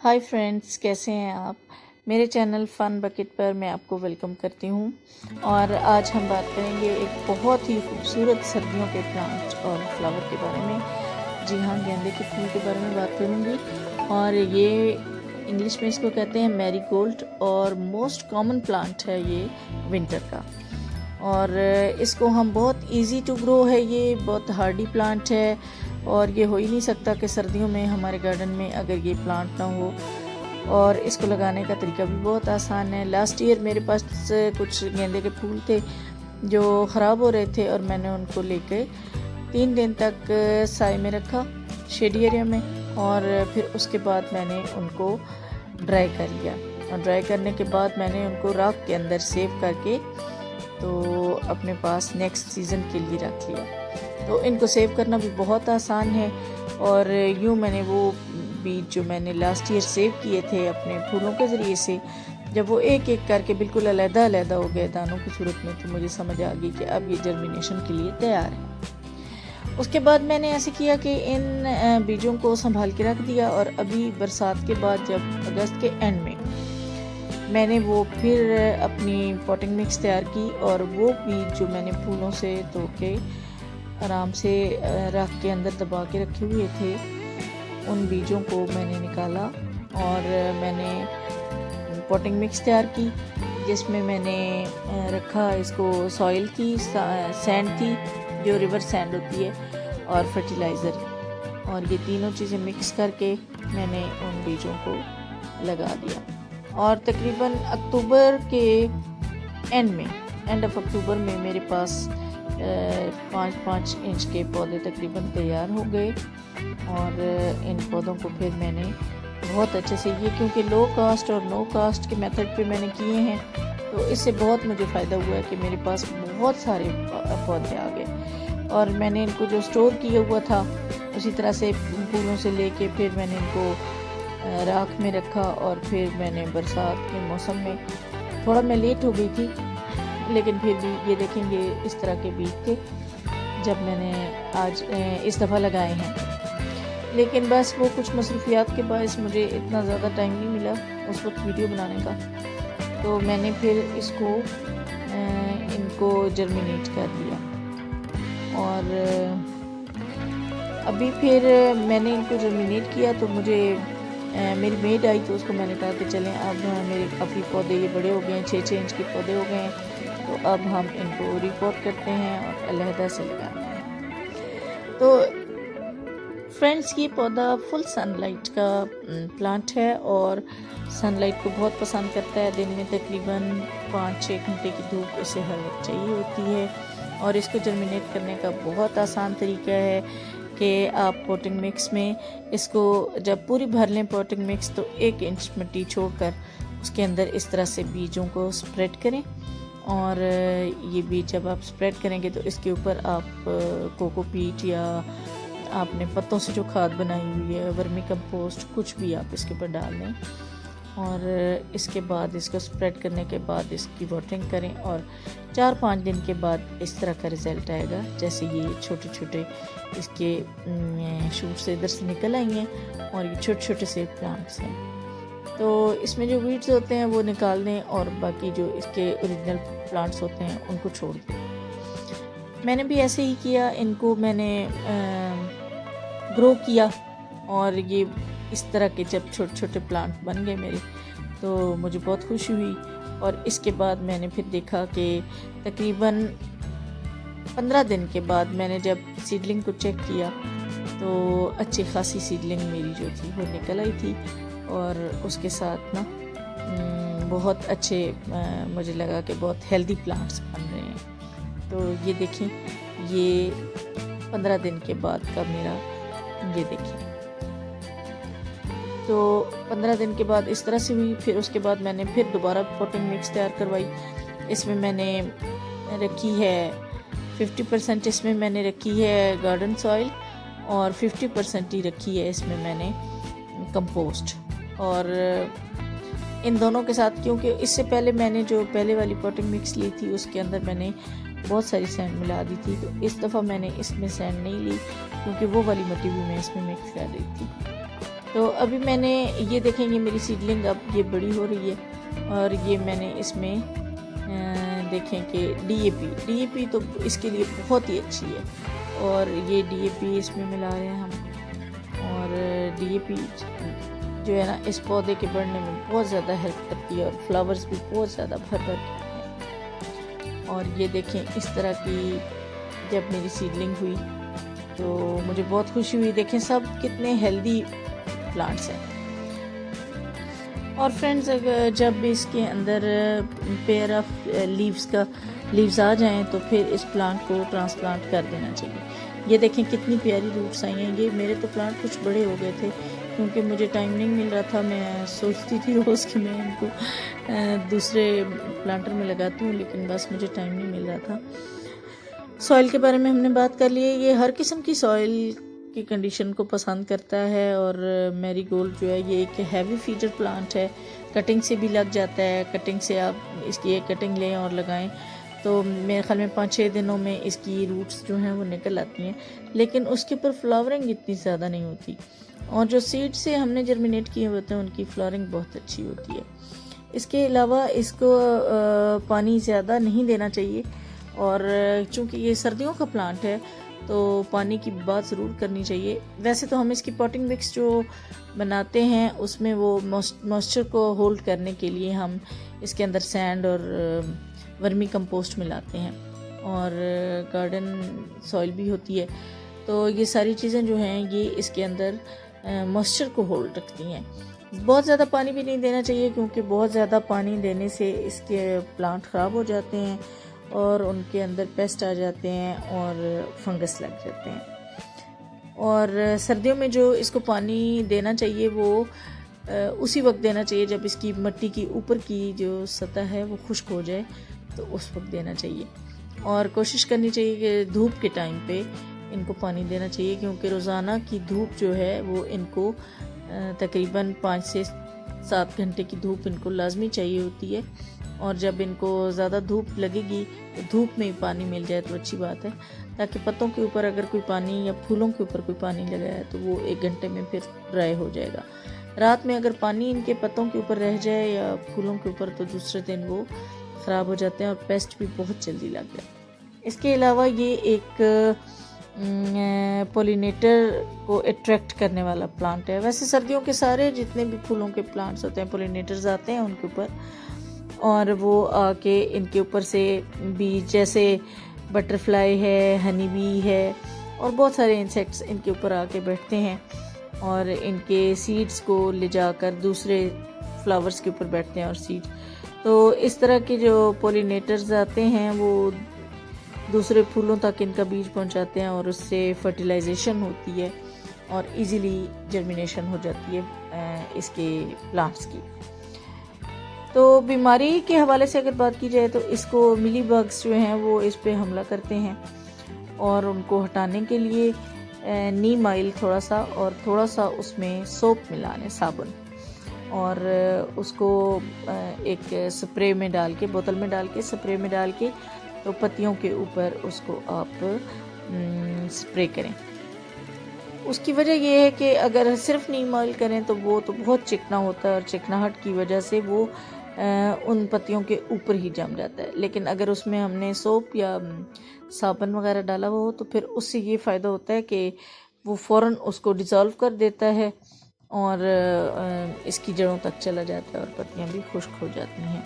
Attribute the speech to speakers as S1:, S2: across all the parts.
S1: Hi friends, कैसे हैं आप। मेरे चैनल फ़न बकेट पर मैं आपको वेलकम करती हूँ। और आज हम बात करेंगे एक बहुत ही खूबसूरत सर्दियों के प्लांट और फ्लावर के बारे में। जी हाँ, गेंदे के फूल के बारे में बात करूँगी। और ये इंग्लिश में इसको कहते हैं मैरीगोल्ड और मोस्ट कॉमन प्लांट है ये विंटर का। और इसको हम बहुत इजी टू ग्रो है, ये बहुत हार्डी प्लांट है और ये हो ही नहीं सकता कि सर्दियों में हमारे गार्डन में अगर ये प्लांट ना हो। और इसको लगाने का तरीका भी बहुत आसान है। लास्ट ईयर मेरे पास कुछ गेंदे के फूल थे जो ख़राब हो रहे थे और मैंने उनको लेके 3 दिन तक साए में रखा, शेडी एरिया में। और फिर उसके बाद मैंने उनको ड्राई कर लिया और ड्राई करने के बाद मैंने उनको राख के अंदर सेव करके तो अपने पास नेक्स्ट सीज़न के लिए रख लिया। तो इनको सेव करना भी बहुत आसान है। और यूँ मैंने वो बीज जो मैंने लास्ट ईयर सेव किए थे अपने फूलों के ज़रिए से, जब वो एक एक करके बिल्कुल अलग-अलग हो गए दानों की सूरत में, तो मुझे समझ आ गई कि अब ये जर्मिनेशन के लिए तैयार है। उसके बाद मैंने ऐसे किया कि इन बीजों को संभाल के रख दिया। और अभी बरसात के बाद जब अगस्त के एंड में मैंने वो फिर अपनी पॉटिंग मिक्स तैयार की और वो बीज जो मैंने फूलों से धो के आराम से राख के अंदर दबा के रखे हुए थे, उन बीजों को मैंने निकाला और मैंने पॉटिंग मिक्स तैयार की, जिसमें मैंने रखा इसको सॉइल थी, सैंड थी जो रिवर सैंड होती है, और फर्टिलाइज़र। और ये तीनों चीज़ें मिक्स करके मैंने उन बीजों को लगा दिया। और तकरीबन अक्टूबर के एंड ऑफ अक्टूबर में मेरे पास 5-5 इंच के पौधे तकरीबन तैयार हो गए। और इन पौधों को फिर मैंने बहुत अच्छे से, ये क्योंकि लो कास्ट और नो कास्ट के मेथड पे मैंने किए हैं, तो इससे बहुत मुझे फ़ायदा हुआ है कि मेरे पास बहुत सारे पौधे आ गए। और मैंने इनको जो स्टोर किया हुआ था उसी तरह से फूलों से लेके फिर मैंने इनको राख में रखा। और फिर मैंने बरसात के मौसम में, थोड़ा मैं लेट हो गई थी लेकिन फिर भी ये देखेंगे इस तरह के बीज थे जब मैंने आज इस दफ़ा लगाए हैं। लेकिन बस वो कुछ मसरूफियात के बायस मुझे इतना ज़्यादा टाइम नहीं मिला उस वक्त वीडियो बनाने का, तो मैंने फिर इनको जर्मिनेट कर दिया। और अभी फिर मैंने इनको जर्मिनेट किया तो मुझे मेरी मेड आई, तो उसको मैंने कहा कि चलें अब मेरे काफ़ी पौधे ये बड़े हो गए हैं, 6-6 इंच के पौधे हो गए हैं, तो अब हम इनको रिपोर्ट करते हैं और अलहदा से लगाते हैं। तो फ्रेंड्स, ये पौधा फुल सनलाइट का प्लांट है और सनलाइट को बहुत पसंद करता है। दिन में तकरीबन 5-6 घंटे की धूप इसे हर वक्त चाहिए होती है। और इसको जर्मिनेट करने का बहुत आसान तरीका है कि आप पॉटिंग मिक्स में इसको जब पूरी भर लें पॉटिंग मिक्स, तो 1 इंच मिट्टी छोड़कर उसके अंदर इस तरह से बीजों को स्प्रेड करें। और ये बीज जब आप स्प्रेड करेंगे तो इसके ऊपर आप कोकोपीट या आपने पत्तों से जो खाद बनाई हुई है, वर्मी कंपोस्ट, कुछ भी आप इसके ऊपर डाल दें। और इसके बाद इसको स्प्रेड करने के बाद इसकी वाटरिंग करें और 4-5 दिन के बाद इस तरह का रिज़ल्ट आएगा। जैसे ये छोटे छोटे इसके शूट से इधर से निकल आई हैं और ये छोटे छोटे से प्लांट्स हैं। तो इसमें जो वीड्स होते हैं वो निकाल दें और बाकी जो इसके ओरिजिनल प्लांट्स होते हैं उनको छोड़ दें। मैंने भी ऐसे ही किया, इनको मैंने ग्रो किया और ये इस तरह के जब छोटे छोटे प्लांट बन गए मेरे, तो मुझे बहुत खुशी हुई। और इसके बाद मैंने फिर देखा कि तकरीबन 15 दिन के बाद मैंने जब सीडलिंग को चेक किया तो अच्छी खासी सीडलिंग मेरी जो थी वो निकल आई थी। और उसके साथ ना बहुत अच्छे मुझे लगा कि बहुत हेल्दी प्लांट्स बन रहे हैं। तो ये देखें, ये 15 दिन के बाद का मेरा, ये देखें, तो 15 दिन के बाद इस तरह से हुई। फिर उसके बाद मैंने फिर दोबारा पॉटिंग मिक्स तैयार करवाई। इसमें मैंने रखी है 50% इसमें मैंने रखी है गार्डन सॉइल और 50% ही रखी है इसमें मैंने कंपोस्ट। और इन दोनों के साथ, क्योंकि इससे पहले मैंने जो पहले वाली पॉटिंग मिक्स ली थी उसके अंदर मैंने बहुत सारी सैंड मिला दी थी, तो इस दफ़ा मैंने इसमें सैंड नहीं ली क्योंकि वो वाली मिट्टी भी मैं इसमें मिक्स कर रही थी। तो अभी मैंने ये देखेंगे मेरी सीडलिंग अब ये बड़ी हो रही है और ये मैंने इसमें देखें कि डीएपी तो इसके लिए बहुत ही अच्छी है और ये डीएपी इसमें मिला रहे हैं हम। और डीएपी जो है ना इस पौधे के बढ़ने में बहुत ज़्यादा हेल्प करती है और फ्लावर्स भी बहुत ज़्यादा भर भर के हैं। और ये देखें इस तरह की जब मेरी सीडलिंग हुई तो मुझे बहुत खुशी हुई। देखें सब कितने हेल्दी प्लांट्स हैं। और फ्रेंड्स अगर जब इसके अंदर पेयर ऑफ लीव्स आ जाएं तो फिर इस प्लांट को ट्रांसप्लांट कर देना चाहिए। ये देखें कितनी प्यारी रूट्स आई हैं। ये मेरे तो प्लांट कुछ बड़े हो गए थे क्योंकि मुझे टाइम नहीं मिल रहा था। मैं सोचती थी रोज़ कि मैं इनको दूसरे प्लांटर में लगाती हूँ, लेकिन बस मुझे टाइम नहीं मिल रहा था। सॉइल के बारे में हमने बात कर ली है। ये हर किस्म की सॉइल की कंडीशन को पसंद करता है और मैरीगोल्ड जो है ये एक हैवी फीडर प्लांट है। कटिंग से भी लग जाता है। कटिंग से आप इसकी एक कटिंग लें और लगाएं तो मेरे ख्याल में 5-6 दिनों में इसकी रूट्स जो हैं वो निकल आती हैं, लेकिन उसके ऊपर फ्लावरिंग इतनी ज़्यादा नहीं होती। और जो सीड से हमने जर्मिनेट किए होते हैं उनकी फ्लावरिंग बहुत अच्छी होती है। इसके अलावा इसको पानी ज़्यादा नहीं देना चाहिए और चूँकि ये सर्दियों का प्लांट है तो पानी की बात ज़रूर करनी चाहिए। वैसे तो हम इसकी पॉटिंग मिक्स जो बनाते हैं उसमें वो मॉइस्चर को होल्ड करने के लिए हम इसके अंदर सैंड और वर्मी कंपोस्ट मिलाते हैं और गार्डन सॉइल भी होती है। तो ये सारी चीज़ें जो हैं ये इसके अंदर मॉइस्चर को होल्ड रखती हैं। बहुत ज़्यादा पानी भी नहीं देना चाहिए क्योंकि बहुत ज़्यादा पानी देने से इसके प्लांट ख़राब हो जाते हैं और उनके अंदर पेस्ट आ जाते हैं और फंगस लग जाते हैं। और सर्दियों में जो इसको पानी देना चाहिए वो उसी वक्त देना चाहिए जब इसकी मिट्टी की ऊपर की जो सतह है वो खुश्क हो जाए, तो उस वक्त देना चाहिए। और कोशिश करनी चाहिए कि धूप के टाइम पे इनको पानी देना चाहिए क्योंकि रोज़ाना की धूप जो है वो इनको तकरीबन 5 से 7 घंटे की धूप इनको लाजमी चाहिए होती है। और जब इनको ज़्यादा धूप लगेगी तो धूप में ही पानी मिल जाए तो अच्छी बात है, ताकि पत्तों के ऊपर अगर कोई पानी या फूलों के ऊपर कोई पानी लगा है तो वो 1 घंटे में फिर ड्राई हो जाएगा। रात में अगर पानी इनके पत्तों के ऊपर रह जाए या फूलों के ऊपर तो दूसरे दिन वो ख़राब हो जाते हैं और पेस्ट भी बहुत जल्दी लग जाते हैं। इसके अलावा ये एक पोलिनेटर को अट्रैक्ट करने वाला प्लांट है। वैसे सर्दियों के सारे जितने भी फूलों के प्लांट्स होते हैं पोलिनेटर्स आते हैं उनके ऊपर और वो आके इनके ऊपर से बीज जैसे बटरफ्लाई है, हनी बी है और बहुत सारे इंसेक्ट्स इनके ऊपर आके बैठते हैं और इनके सीड्स को ले जाकर दूसरे फ्लावर्स के ऊपर बैठते हैं और सीड। तो इस तरह के जो पोलिनेटर्स आते हैं वो दूसरे फूलों तक इनका बीज पहुंचाते हैं और उससे फर्टिलाइजेशन होती है और इजीली जर्मिनेशन हो जाती है इसके प्लांट्स की। तो बीमारी के हवाले से अगर बात की जाए तो इसको मिली बग्स जो हैं वो इस पे हमला करते हैं और उनको हटाने के लिए नीम ऑयल थोड़ा सा उसमें सोप मिला लें, साबुन, और उसको एक स्प्रे में डाल के, बोतल में डाल के स्प्रे में डाल के तो पत्तियों के ऊपर उसको आप स्प्रे करें। उसकी वजह यह है कि अगर सिर्फ नीम ऑयल करें तो वो तो बहुत चिकना होता है और चिकनाहट की वजह से वो उन पत्तियों के ऊपर ही जम जाता है। लेकिन अगर उसमें हमने सोप या साबुन वगैरह डाला हुआ हो तो फिर उससे ये फ़ायदा होता है कि वो फ़ौरन उसको डिज़ोल्व कर देता है और इसकी जड़ों तक चला जाता है और पत्तियां भी खुश्क हो जाती हैं।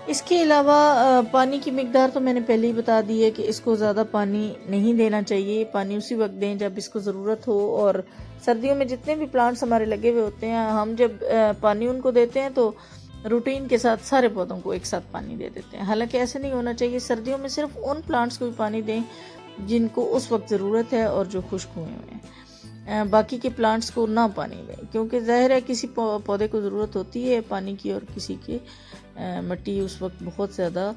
S1: इसके अलावा पानी की मिकदार तो मैंने पहले ही बता दी है कि इसको ज़्यादा पानी नहीं देना चाहिए। पानी उसी वक्त दें जब इसको ज़रूरत हो। और सर्दियों में जितने भी प्लांट्स हमारे लगे हुए होते हैं हम जब पानी उनको देते हैं तो रूटीन के साथ सारे पौधों को एक साथ पानी दे देते हैं। हालांकि ऐसे नहीं होना चाहिए। सर्दियों में सिर्फ उन प्लांट्स को भी पानी दें जिनको उस वक्त ज़रूरत है और जो खुश्क हुए हुए हैं। बाकी के प्लांट्स को ना पानी दें क्योंकि ज़ाहिर है किसी पौधे को ज़रूरत होती है पानी की और किसी की मिट्टी उस वक्त बहुत ज़्यादा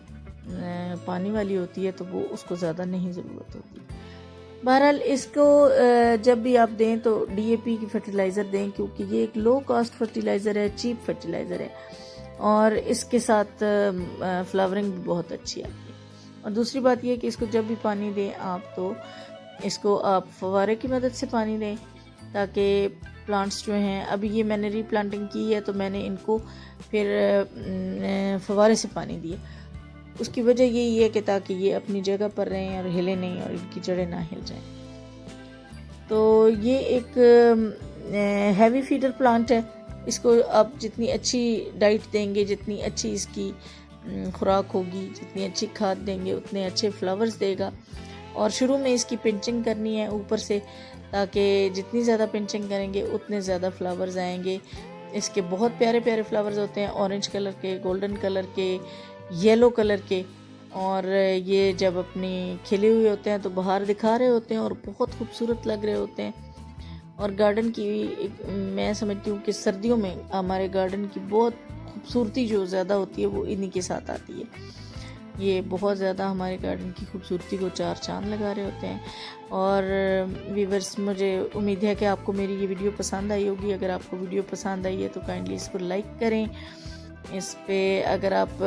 S1: पानी वाली होती है तो वो उसको ज़्यादा नहीं ज़रूरत होती। बहरहाल इसको जब भी आप दें तो डीएपी की फर्टिलाइज़र दें क्योंकि ये एक लो कॉस्ट फर्टिलाइज़र है, चीप फर्टिलाइज़र है और इसके साथ फ्लावरिंग भी बहुत अच्छी आती है। और दूसरी बात यह कि इसको जब भी पानी दें आप तो इसको आप फव्वारे की मदद से पानी दें ताकि प्लांट्स जो हैं, अभी ये मैंने रीप्लांटिंग की है तो मैंने इनको फिर फव्वारे से पानी दिया। उसकी वजह यही है कि ताकि ये अपनी जगह पर रहें और हिले नहीं और इनकी जड़ें ना हिल जाएं। तो ये एक हैवी फीडर प्लांट है। इसको आप जितनी अच्छी डाइट देंगे, जितनी अच्छी इसकी खुराक होगी, जितनी अच्छी खाद देंगे, उतने अच्छे फ्लावर्स देगा। और शुरू में इसकी पिंचिंग करनी है ऊपर से, ताकि जितनी ज़्यादा पिंचिंग करेंगे उतने ज़्यादा फ्लावर्स आएंगे। इसके बहुत प्यारे प्यारे फ्लावर्स होते हैं, ऑरेंज कलर के, गोल्डन कलर के, येलो कलर के। और ये जब अपनी खिले हुए होते हैं तो बाहर दिखा रहे होते हैं और बहुत खूबसूरत लग रहे होते हैं। और गार्डन की मैं समझती हूँ कि सर्दियों में हमारे गार्डन की बहुत खूबसूरती जो ज़्यादा होती है वो इन्हीं के साथ आती है। ये बहुत ज़्यादा हमारे गार्डन की खूबसूरती को चार चांद लगा रहे होते हैं। और व्यूअर्स, मुझे उम्मीद है कि आपको मेरी ये वीडियो पसंद आई होगी। अगर आपको वीडियो पसंद आई है तो काइंडली इसको लाइक करें। इस पे अगर आप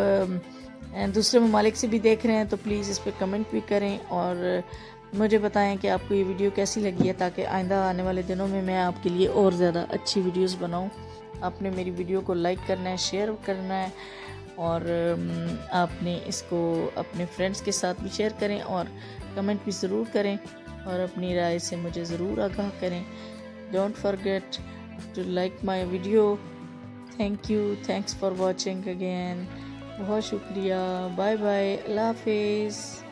S1: दूसरे ममालिक से भी देख रहे हैं तो प्लीज़ इस पर कमेंट भी करें और मुझे बताएं कि आपको ये वीडियो कैसी लगी है, ताकि आइंदा आने वाले दिनों में मैं आपके लिए और ज़्यादा अच्छी वीडियोस बनाऊं। आपने मेरी वीडियो को लाइक करना है, शेयर करना है और आपने इसको अपने फ्रेंड्स के साथ भी शेयर करें और कमेंट भी ज़रूर करें और अपनी राय से मुझे ज़रूर आगाह करें। Don't forget to like my video. Thank you, thanks for watching again. बहुत शुक्रिया। बाय बाय, अल्लाह हाफिज़।